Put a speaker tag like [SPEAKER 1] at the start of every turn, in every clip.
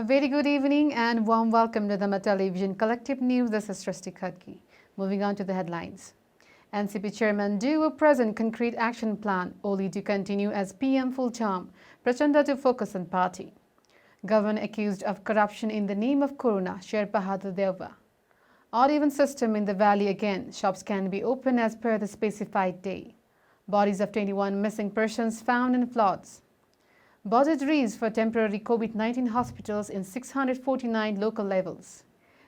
[SPEAKER 1] very good evening and warm welcome to Dharma Television Collective News. This is Srishti Khadki. Moving on to the headlines. NCP Chairman due a present concrete action plan, only to continue as PM full term, Prachanda to focus on party. Government accused of corruption in the name of Corona, Sher Bahadur Deuba. Odd even system in the valley again, shops can be open as per the specified day. Bodies of 21 missing persons found in floods. Budget raised for temporary COVID-19 hospitals in 649 local levels.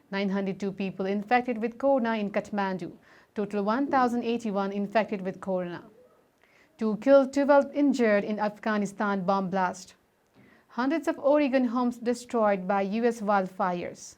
[SPEAKER 1] 902 people infected with corona in Kathmandu. Total 1,081 infected with corona. 2 killed, 12 injured in Afghanistan bomb blast. Hundreds of Oregon homes destroyed by US wildfires.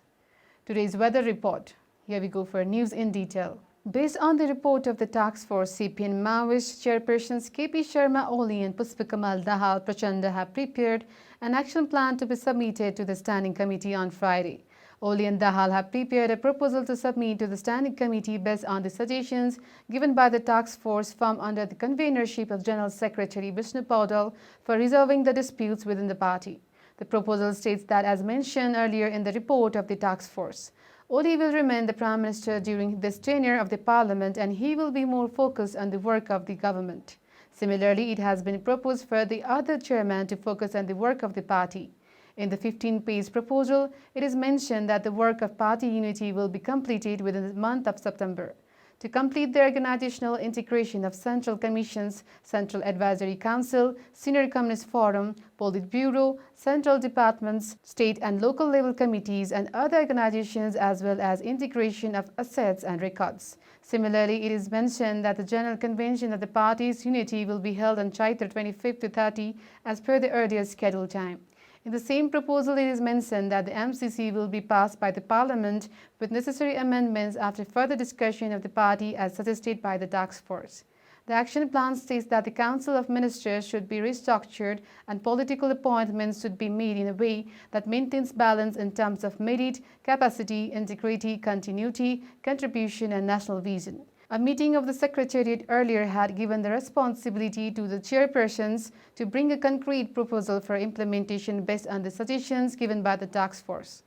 [SPEAKER 1] Today's weather report. Here we go for news in detail. Based on the report of the task force, CPN Maoist chairpersons KP Sharma Oli and Puspakamal Dahal Prachanda have prepared an action plan to be submitted to the Standing Committee on Friday. Oli and Dahal have prepared a proposal to submit to the Standing Committee based on the suggestions given by the task force formed under the convenership of General Secretary Vishnu Paudal for resolving the disputes within the party. The proposal states that, as mentioned earlier in the report of the task force, Oli will remain the Prime Minister during this tenure of the Parliament and he will be more focused on the work of the government. Similarly, it has been proposed for the other chairman to focus on the work of the party. In the 15-page proposal, it is mentioned that the work of party unity will be completed within the month of September. To complete the organizational integration of Central Commissions, Central Advisory Council, Senior Communist Forum, Politburo, Central Departments, State and local level committees and other organizations, as well as integration of assets and records. Similarly, it is mentioned that the General Convention of the party's unity will be held on Chaitra 25th to 30 as per the earlier scheduled time. In the same proposal, it is mentioned that the MCC will be passed by the Parliament with necessary amendments after further discussion of the party as suggested by the task force. The action plan states that the Council of Ministers should be restructured and political appointments should be made in a way that maintains balance in terms of merit, capacity, integrity, continuity, contribution and national vision. A meeting of the Secretariat earlier had given the responsibility to the chairpersons to bring a concrete proposal for implementation based on the suggestions given by the task force.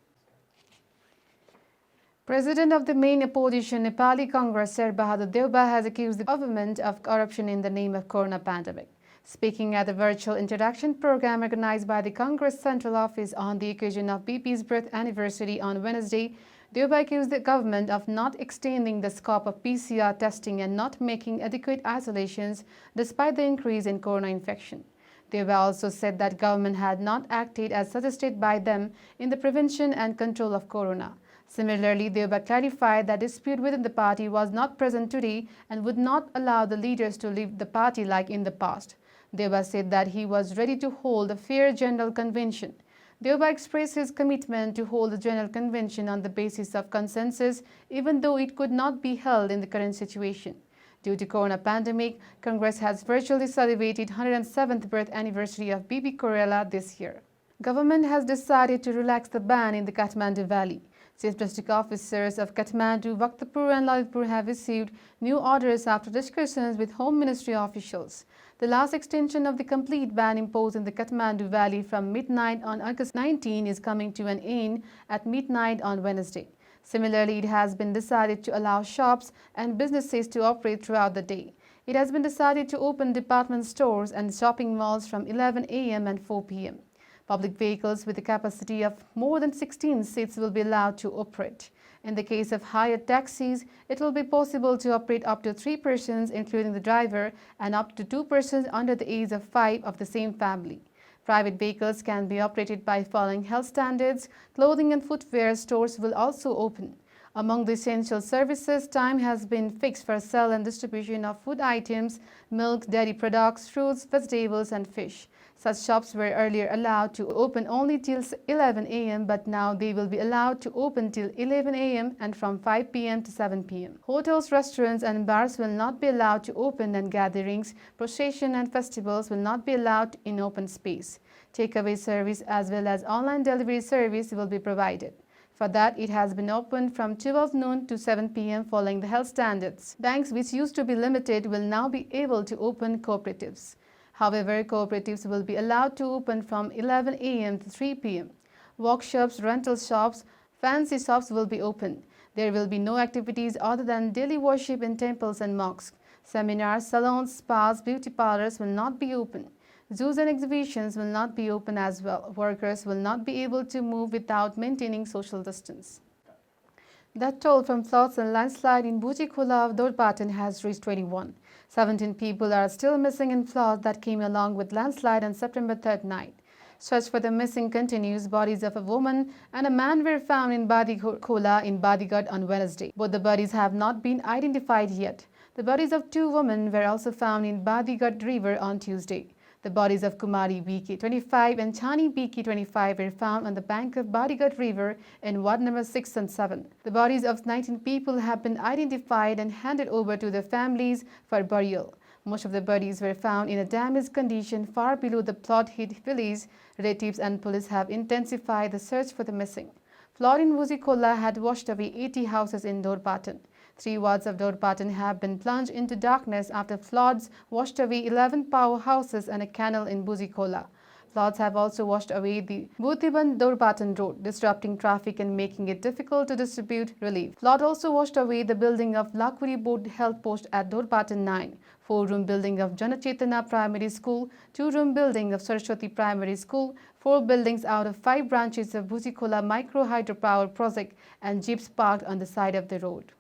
[SPEAKER 1] President of the main opposition Nepali Congress, Sher Bahadur Deuba, has accused the government of corruption in the name of corona pandemic. Speaking at the virtual introduction program organized by the Congress Central Office on the occasion of BP's birth anniversary on Wednesday, Deuba accused the government of not extending the scope of PCR testing and not making adequate isolations despite the increase in corona infection. Deuba also said that government had not acted as suggested by them in the prevention and control of corona. Similarly, Deuba clarified that dispute within the party was not present today and would not allow the leaders to leave the party like in the past. Deuba said that he was ready to hold a fair general convention. Deuba expressed his commitment to hold the General Convention on the basis of consensus, even though it could not be held in the current situation. Due to corona pandemic, Congress has virtually celebrated 107th birth anniversary of Bibi Corella this year. Government has decided to relax the ban in the Kathmandu Valley. Chief District Officers of Kathmandu, Bhaktapur and Lalitpur have received new orders after discussions with Home Ministry officials. The last extension of the complete ban imposed in the Kathmandu Valley from midnight on August 19 is coming to an end at midnight on Wednesday. Similarly, it has been decided to allow shops and businesses to operate throughout the day. It has been decided to open department stores and shopping malls from 11 a.m. and 4 p.m. Public vehicles with a capacity of more than 16 seats will be allowed to operate. In the case of hired taxis, it will be possible to operate up to 3 persons, including the driver, and up to 2 persons under the age of 5 of the same family. Private vehicles can be operated by following health standards. Clothing and footwear stores will also open. Among the essential services, time has been fixed for sale and distribution of food items, milk, dairy products, fruits, vegetables, and fish. Such shops were earlier allowed to open only till 11 a.m. but now they will be allowed to open till 11 a.m. and from 5 p.m. to 7 p.m. Hotels, restaurants and bars will not be allowed to open and gatherings, procession and festivals will not be allowed in open space. Takeaway service as well as online delivery service will be provided. For that, it has been opened from 12 noon to 7 p.m. following the health standards. Banks which used to be limited will now be able to open cooperatives. However, cooperatives will be allowed to open from 11 a.m. to 3 p.m. workshops, rental shops, fancy shops will be open. There will be no activities other than daily worship in temples and mosques. Seminars, salons, spas, beauty parlors will not be open. Zoos and exhibitions will not be open as well. Workers will not be able to move without maintaining social distance. The toll from floods and landslide in Bujikola of Dorpatan has reached 21. 17 people are still missing in floods that came along with landslide on September 3rd night. Search for the missing continues. Bodies of a woman and a man were found in Bujikola in Badigat on Wednesday. Both the bodies have not been identified yet. The bodies of 2 women were also found in Badigat River on Tuesday. The bodies of Kumari BK 25 and Chani BK 25 were found on the bank of Badigat River in Ward number 6 and 7. The bodies of 19 people have been identified and handed over to their families for burial. Most of the bodies were found in a damaged condition far below the flood-hit village. Relatives and police have intensified the search for the missing. Flood in Bujikola had washed away 80 houses in Dorpatan. 3 wards of Dorpatan have been plunged into darkness after floods washed away 11 power houses and a canal in Bujikola. Floods have also washed away the Butiban-Dorpatan road, disrupting traffic and making it difficult to distribute relief. Flood also washed away the building of Lakuri Board Health Post at Dorpatan 9, 4-room building of Janachetana Primary School, 2-room building of Saraswati Primary School, 4 buildings out of 5 branches of Bujikola Micro Hydropower Project, and jeeps parked on the side of the road.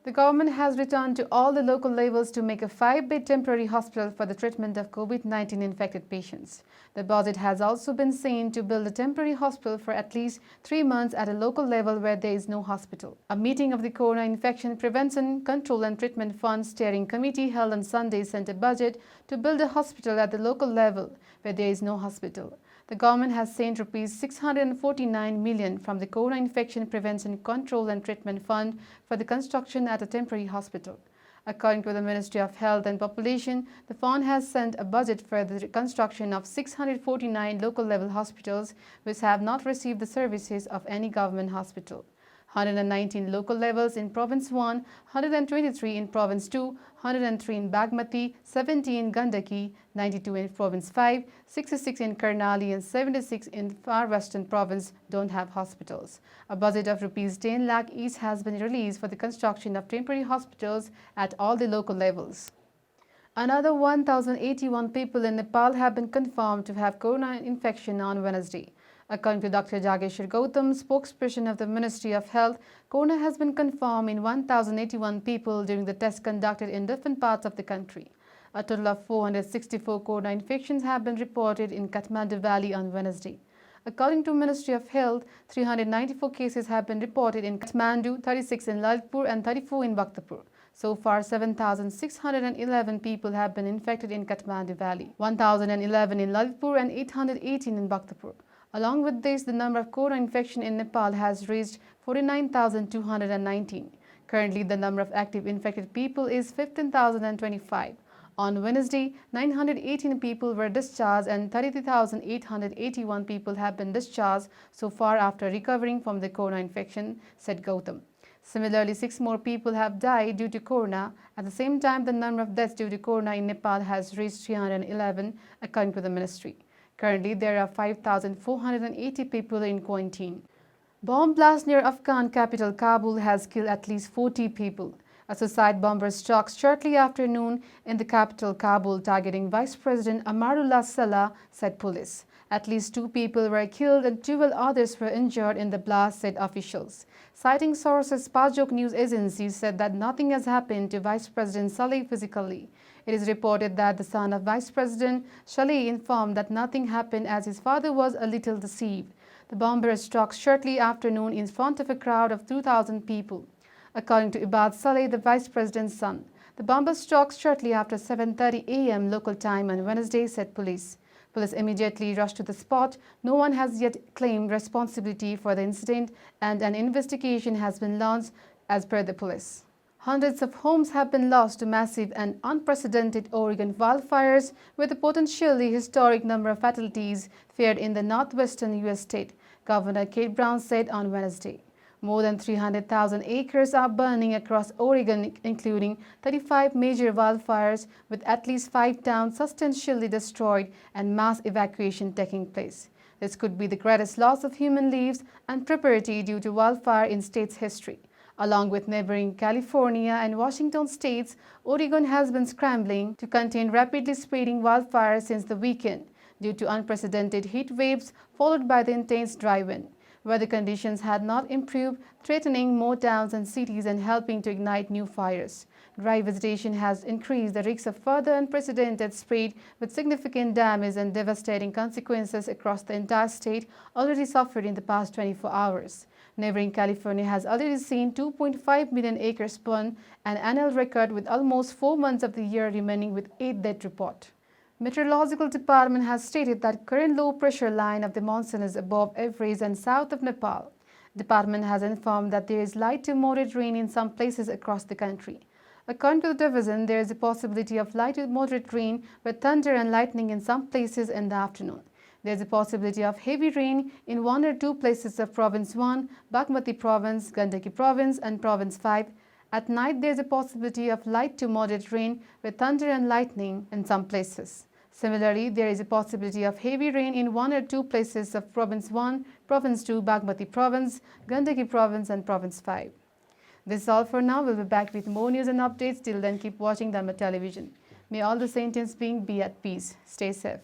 [SPEAKER 1] The government has returned to all the local levels to make a 5-bed temporary hospital for the treatment of COVID-19 infected patients. The budget has also been seen to build a temporary hospital for at least 3 months at a local level where there is no hospital. A meeting of the Corona Infection Prevention, Control and Treatment Fund Steering Committee held on Sunday sent a budget to build a hospital at the local level where there is no hospital. The government has sent Rs 649 million from the Corona Infection Prevention, Control and Treatment Fund for the construction at a temporary hospital. According to the Ministry of Health and Population, the fund has sent a budget for the construction of 649 local-level hospitals which have not received the services of any government hospital. 119 local levels in Province 1, 123 in Province 2, 103 in Bagmati, 70 in Gandaki, 92 in Province 5, 66 in Karnali and 76 in Far Western Province don't have hospitals. A budget of Rs 10 lakh each has been released for the construction of temporary hospitals at all the local levels. Another 1,081 people in Nepal have been confirmed to have corona infection on Wednesday. According to Dr. Jageshwar Gautam, spokesperson of the Ministry of Health, corona has been confirmed in 1,081 people during the tests conducted in different parts of the country. A total of 464 corona infections have been reported in Kathmandu Valley on Wednesday. According to Ministry of Health, 394 cases have been reported in Kathmandu, 36 in Lalitpur and 34 in Bhaktapur. So far, 7,611 people have been infected in Kathmandu Valley, 1,011 in Lalitpur and 818 in Bhaktapur. Along with this, the number of corona infection in Nepal has reached 49,219. Currently, the number of active infected people is 15,025. On Wednesday, 918 people were discharged and 33,881 people have been discharged so far after recovering from the corona infection, said Gautam. Similarly, 6 more people have died due to corona. At the same time, the number of deaths due to corona in Nepal has reached 311, according to the ministry. Currently, there are 5,480 people in quarantine. Bomb blast near Afghan capital Kabul has killed at least 40 people. A suicide bomber struck shortly after noon in the capital Kabul, targeting Vice President Amarullah Saleh, said police. At least 2 people were killed and 12 others were injured in the blast, said officials. Citing sources, Pajok news agency said that nothing has happened to Vice President Saleh physically. It is reported that the son of Vice President Saleh informed that nothing happened as his father was a little deceived. The bomber struck shortly after noon in front of a crowd of 2,000 people. According to Ibad Saleh, the Vice President's son, the bomber struck shortly after 7:30 a.m. local time on Wednesday, said police. Police immediately rushed to the spot. No one has yet claimed responsibility for the incident and an investigation has been launched as per the police. Hundreds of homes have been lost to massive and unprecedented Oregon wildfires, with a potentially historic number of fatalities feared in the northwestern U.S. state, Governor Kate Brown said on Wednesday. More than 300,000 acres are burning across Oregon, including 35 major wildfires, with at least 5 towns substantially destroyed and mass evacuation taking place. This could be the greatest loss of human lives and property due to wildfire in state's history. Along with neighboring California and Washington states, Oregon has been scrambling to contain rapidly spreading wildfires since the weekend due to unprecedented heat waves followed by the intense dry wind. Weather conditions had not improved, threatening more towns and cities and helping to ignite new fires. Dry vegetation has increased the risk of further unprecedented spread with significant damage and devastating consequences across the entire state already suffered in the past 24 hours. Neighboring California has already seen 2.5 million acres burned, an annual record with almost 4 months of the year remaining with 8 death report. Meteorological Department has stated that current low pressure line of the monsoon is above average and south of Nepal. Department has informed that there is light to moderate rain in some places across the country. According to the division, there is a possibility of light to moderate rain with thunder and lightning in some places in the afternoon. There is a possibility of heavy rain in 1 or 2 places of Province 1, Bagmati Province, Gandaki Province and Province 5. At night, there is a possibility of light to moderate rain with thunder and lightning in some places. Similarly, there is a possibility of heavy rain in 1 or 2 places of Province 1, Province 2, Bagmati Province, Gandaki Province and Province 5. This is all for now. We'll be back with more news and updates. Till then, keep watching Dharma Television. May all the sentient beings be at peace. Stay safe.